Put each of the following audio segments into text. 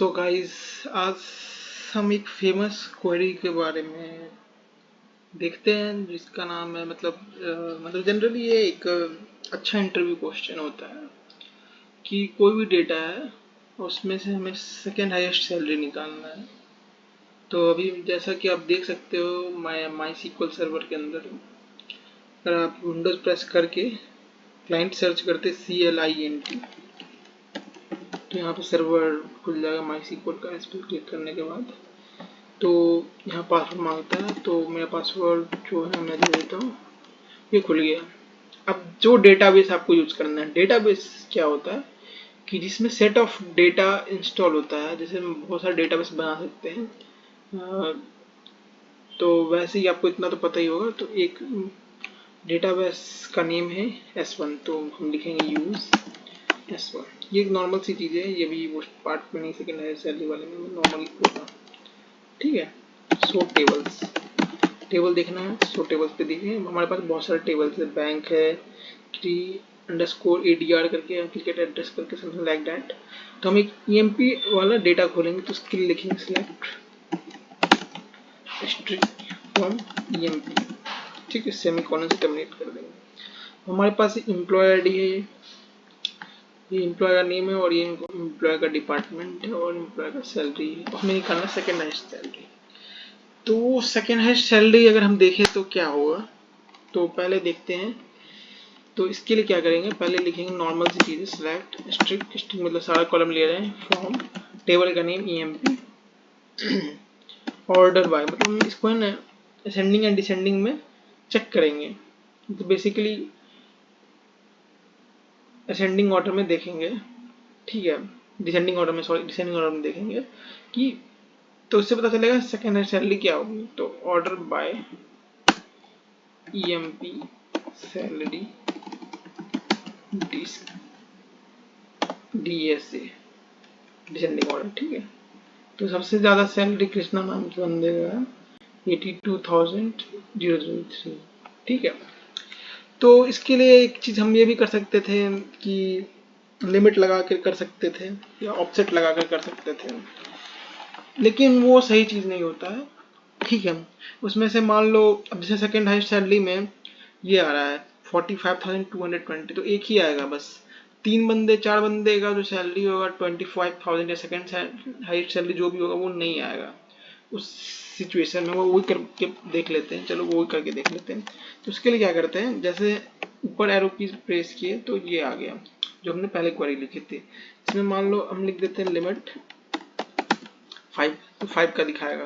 So guys, आज हम एक फेमस क्वेरी के बारे में देखते हैं जिसका नाम है मतलब जनरली ये एक अच्छा इंटरव्यू क्वेश्चन होता है कि कोई भी डेटा है उसमें से हमें सेकेंड हाईएस्ट सैलरी निकालना है। तो अभी जैसा कि आप देख सकते हो माई सीक्वल सर्वर के अंदर, अगर आप विंडोज प्रेस करके क्लाइंट सर्च करते CLINT तो यहाँ पे सर्वर खुल जाएगा माई सीक्वल का। इस पर क्लिक करने के बाद तो यहाँ पासवर्ड मांगता है, तो मेरा पासवर्ड जो है मैं दे देता हूँ। ये खुल गया। अब जो डेटाबेस आपको यूज करना है, डेटाबेस क्या होता है कि जिसमें सेट ऑफ डेटा इंस्टॉल होता है, जैसे हम बहुत सारे डेटाबेस बना सकते हैं। तो वैसे ही आपको इतना तो पता ही होगा। तो एक डेटाबेस का नेम है S1, तो हम लिखेंगे यूज S1। ये एक नॉर्मल सी चीज़ है, ये भी वो पार्ट में नहीं, सेकेंड हायर सैलरी वाले में नॉर्मल होगा। ठीक है। सो टेबल देखना है, सो टेबल्स पे देखिए हमारे पास बहुत सारे टेबल्स है। बैंक है, ADR करके, क्रिकेट एड्रेस करके, समथिंग लाइक दैट। तो हम एक EMP वाला डेटा खोलेंगे तो स्किल लिखेंगे सिलेक्ट स्ट्रिंग फ्रॉम EMP। ठीक है, सेमीकोलन से टर्मिनेट कर देंगे। हमारे पास एम्प्लॉय ID है, ये एम्प्लॉय का नेम है और ये एम्प्लॉय का डिपार्टमेंट है और एम्प्लॉय का सैलरी है। हमें निकालना सेकेंड हाईएस्ट सैलरी। तो सेकेंड हाईएस्ट सैलरी अगर हम देखें तो क्या होगा, तो पहले देखते हैं। तो इसके लिए क्या करेंगे, पहले लिखेंगे नॉर्मल सी चीज़ें, सिलेक्ट स्ट्रिंग मतलब सारा कॉलम ले रहे हैं, फ्रॉम टेबल का नेम EMP, ऑर्डर बाय मतलब हम इसको है ना असेंडिंग एंड डिसेंडिंग में चेक करेंगे। तो बेसिकली असेंडिंग ऑर्डर में देखेंगे, ठीक है, डिसेंडिंग ऑर्डर में देखेंगे कि तो इससे पता चलेगा सेकेंड हाईएस्ट सैलरी क्या होगी। तो order by EMP salary DSA descending order. ठीक है। तो सबसे ज़्यादा सैलरी कृष्णा नाम के बंदे का 82,003। ठीक है। तो इसके लिए एक चीज़ हम ये भी कर सकते थे कि लिमिट लगा कर सकते थे या ऑफसेट लगा कर सकते थे, लेकिन वो सही चीज़ नहीं होता है। ठीक है। उसमें से मान लो अब जैसे सेकेंड हाईएस्ट सैलरी में ये आ रहा है 45,220, तो एक ही आएगा बस। 4 बंदे का जो सैलरी होगा 25,000 या सेकेंड हाईएस्ट सैलरी जो भी होगा वो नहीं आएगा। उस सिचुएशन में वो वही करके देख लेते हैं। चलो वो करके देख लेते हैं। तो उसके लिए क्या करते हैं, जैसे ऊपर एरो की प्रेस किए तो ये आ गया जो हमने पहले क्वेरी लिखी थी। इसमें मान लो हम लिख देते हैं लिमिट 5, तो 5 का दिखाएगा,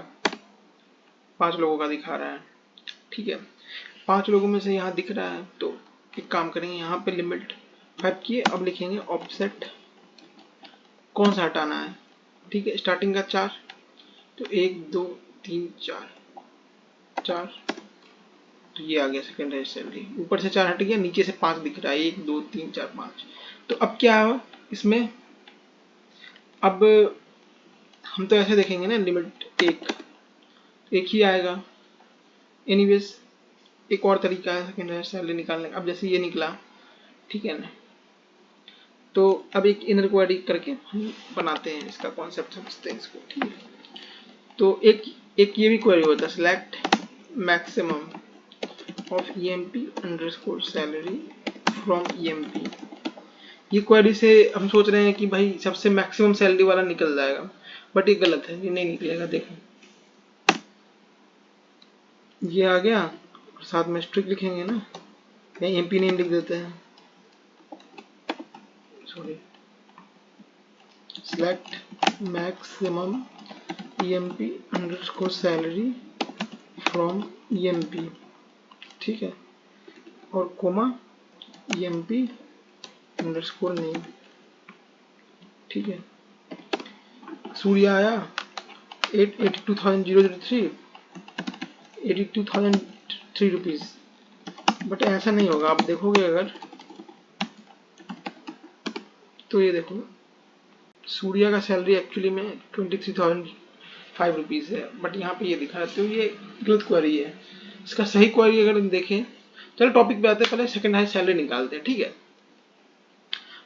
5 लोगों का दिखा रहा है। ठीक है। 5 लोगों में से यहाँ दिख रहा है, तो एक काम करेंगे, यहाँ पे लिमिट 5 किए, अब लिखेंगे ऑफसेट कौन सा हटाना है। ठीक है। स्टार्टिंग का 4, तो 1 2 3 4, तो ये आ गया सेकेंड हाईएस्ट सैलरी। ऊपर से 4 हट गया, नीचे से 5 दिख रहा है, 1 2 3 4 5। तो अब क्या है इसमें, अब हम तो ऐसे देखेंगे ना, लिमिट एक ही आएगा। एनीवेज एक और तरीका है सेकेंड हाईएस्ट सैलरी निकालने का। अब जैसे ये निकला, ठीक है ना, तो अब एक इनर क्वेरी करके हम बनाते हैं, इसका कॉन्सेप्ट समझते हैं इसको। ठीक है। तो एक ये भी क्वेरी होता है, select maximum of EMP underscore salary from EMP। ये क्वेरी से हम सोच रहे हैं कि भाई सबसे मैक्सिमम सैलरी वाला निकल जाएगा, बट ये गलत है, ये नहीं निकलेगा। देखो ये आ गया, साथ में स्ट्रिंग लिखेंगे ना, या EMP नेम लिख देते हैं, sorry, select maximum EMP underscore salary from EMP। ठीक है। और कोमा EMP अंडरस्कोर नेम। ठीक है। सूर्य आया 82,003 रुपीज़, बट ऐसा नहीं होगा। आप देखोगे अगर तो ये देखो सूर्या का सैलरी एक्चुअली में 23,005 रुपीज़ है, बट यहाँ पे ये दिखा है, तो ये गलत क्वेरी है। इसका सही क्वेरी अगर हम देखें, चलो टॉपिक पे आते हैं, पहले सेकेंड हाईएस्ट सैलरी निकालते हैं। ठीक है।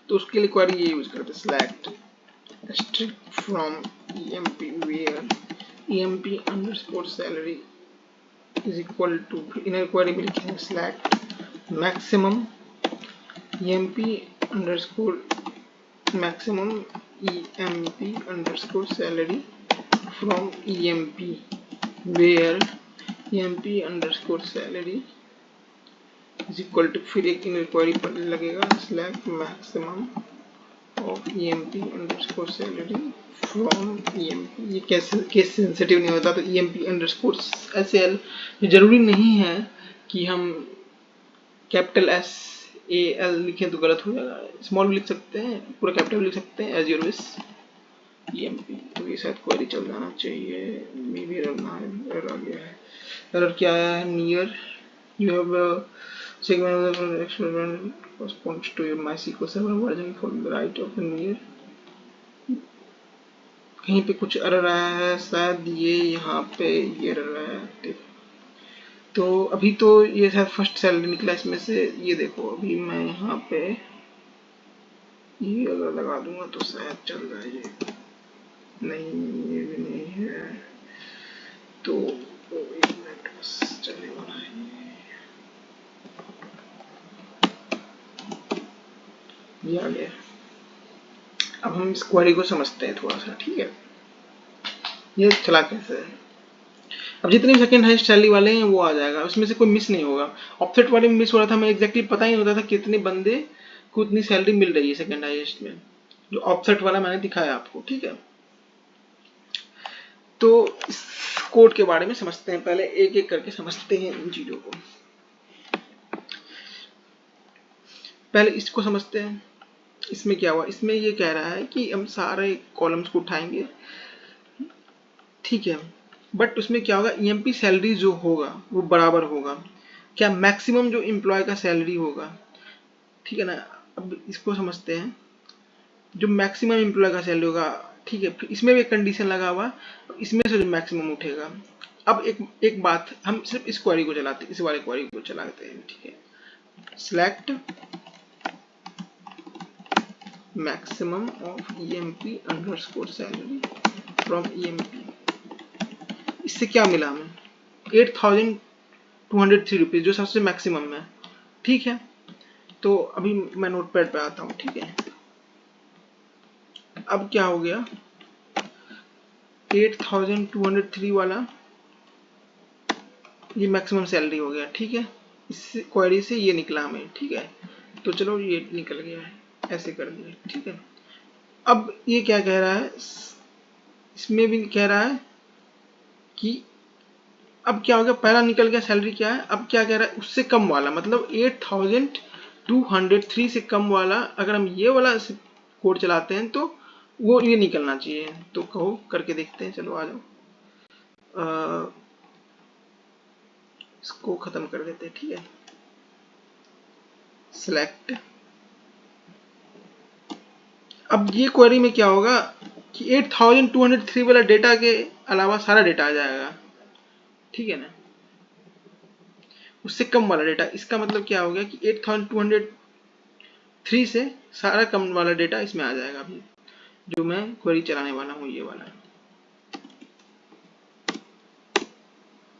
तो उसके लिए क्वेरी ये यूज करते हैं, select strict from emp where emp underscore salary is equal to, inner query में लिखेंगे select maximum emp underscore maximum emp underscore salary from emp where emp underscore salary is equal to, फिर एक inner query पर लगेगा select maximum of emp underscore salary from emp। ये case sensitive नहीं होता, तो emp underscore sal जरूरी नहीं है कि हम कैपिटल S A L लिखें तो गलत हो जाएगा, स्मॉल भी लिख सकते हैं, पूरा कैपिटल लिख सकते हैं, एज योर विश। emp तो ये शायद क्वेरी चल जाना चाहिए, मे बी एरर आ गया है। एरर क्या आया है? Near you have a segment of the experiment corresponds to your MySQL server version for the right of the near। कहीं पे कुछ एरर आया है, शायद ये यहाँ पे ये एरर आया है। तो अभी तो ये शायद फर्स्ट सैलरी निकला इसमें से, ये देखो अभी मैं यहाँ पे ये अगर लगा दूंगा तो शायद चल रहा है, ये नहीं, ये भी नहीं है, तो एक मिनट बस चलने वाला है। ये आ गया। अब हम इस क्वेरी को समझते हैं थोड़ा सा, ठीक है। ये चला कैसे है, अब जितने भी सेकंड हाईएस्ट सैलरी वाले हैं वो आ जाएगा, उसमें से कोई मिस नहीं होगा। ऑफसेट वाले में मिस हो रहा था, मैं एग्जैक्टली पता ही नहीं होता था कितने बंदे को उतनी सैलरी मिल रही है सेकंड हाईएस्ट में, जो ऑफसेट वाला मैंने दिखाया आपको, ठीक है। तो इस कोड के बारे में समझते हैं, पहले एक एक करके समझते हैं इन चीजों को। पहले इसको समझते हैं, इसमें क्या हुआ। इसमें ये कह रहा है कि हम सारे कॉलम्स को उठाएंगे, ठीक है, बट उसमें क्या होगा, ईएमपी सैलरी जो होगा वो बराबर होगा क्या, मैक्सिमम जो एम्प्लॉय का सैलरी होगा, ठीक है ना। अब इसको समझते हैं, जो मैक्सिमम एम्प्लॉय का सैलरी होगा, ठीक है, फिर इसमें भी एक कंडीशन लगा हुआ, इसमें से जो मैक्सिमम उठेगा। अब एक बात, हम सिर्फ इस क्वेरी को चलाते हैं, इस वाले क्वेरी को चलाते हैं, ठीक है। Select maximum of EMP underscore salary from EMP. इससे क्या मिला हमें, 8,203 रुपीज, जो सबसे मैक्सिमम है, ठीक है। तो अभी मैं नोटपैड पे आता हूँ, ठीक है। अब क्या हो गया, 8,203 वाला ये मैक्सिमम सैलरी हो गया, ठीक है। इस क्वेरी से ये निकला हमें, ठीक है। तो चलो ये निकल गया है, ऐसे कर दिया, ठीक है। अब ये क्या कह रहा है, इसमें भी कह रहा है कि अब क्या हो गया, पहला निकल गया सैलरी क्या है, अब क्या कह रहा है, उससे कम वाला, मतलब 8,203 से कम वाला, अगर हम ये वाला कोड चलाते हैं तो वो ये निकलना चाहिए। तो कहो करके देखते हैं, चलो आ जाओ, इसको खत्म कर देते हैं, ठीक है। सिलेक्ट, अब ये क्वेरी में क्या होगा कि 8,203 वाला डेटा के अलावा सारा डेटा आ जाएगा, ठीक है ना, उससे कम वाला डेटा। इसका मतलब क्या हो गया कि 8,203 से सारा कम वाला डेटा इसमें आ जाएगा। अभी जो मैं क्वेरी चलाने वाला हूँ, ये वाला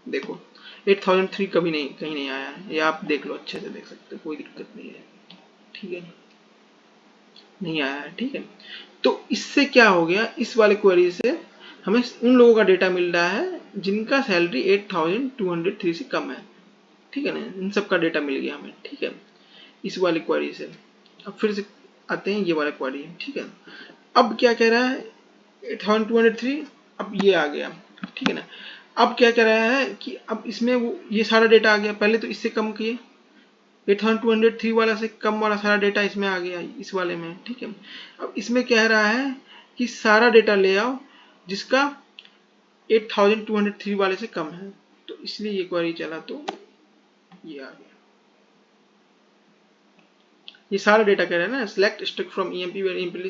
देखो, 8,003 कभी नहीं, कहीं नहीं आया है, ये आप देख लो, अच्छे से देख सकते हो, कोई दिक्कत नहीं है, ठीक है, नहीं आया है, ठीक है। तो इससे क्या हो गया, इस वाले क्वेरी से हमें उन लोगों का डेटा मिल रहा है जिनका सैलरी 8,203 से कम है, ठीक है ना, इन सब का डेटा मिल गया हमें, ठीक है, इस वाली क्वेरी से। अब फिर से आते हैं ये वाला क्वेरी, ठीक है। अब क्या कह रहा है, 8,203, अब ये आ गया, ठीक है ना। अब क्या कह रहा है कि अब इसमें वो ये सारा डेटा आ गया, पहले तो इससे कम किए, 8,203 वाला से कम वाला सारा डेटा इसमें आ गया, इस वाले में, ठीक है। अब इसमें कह रहा है कि सारा डेटा ले आओ जिसका 8,203 वाले से कम है, तो इसलिए ये क्वेरी चला, तो ये आ गया। ये सारा डेटा कह रहा है ना, select strict from EMP where employ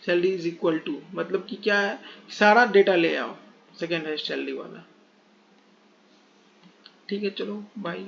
salary is equal to, मतलब कि क्या है, सारा डेटा ले आओ सेकेंड हाईएस्ट सैलरी वाला, ठीक है। चलो बाय।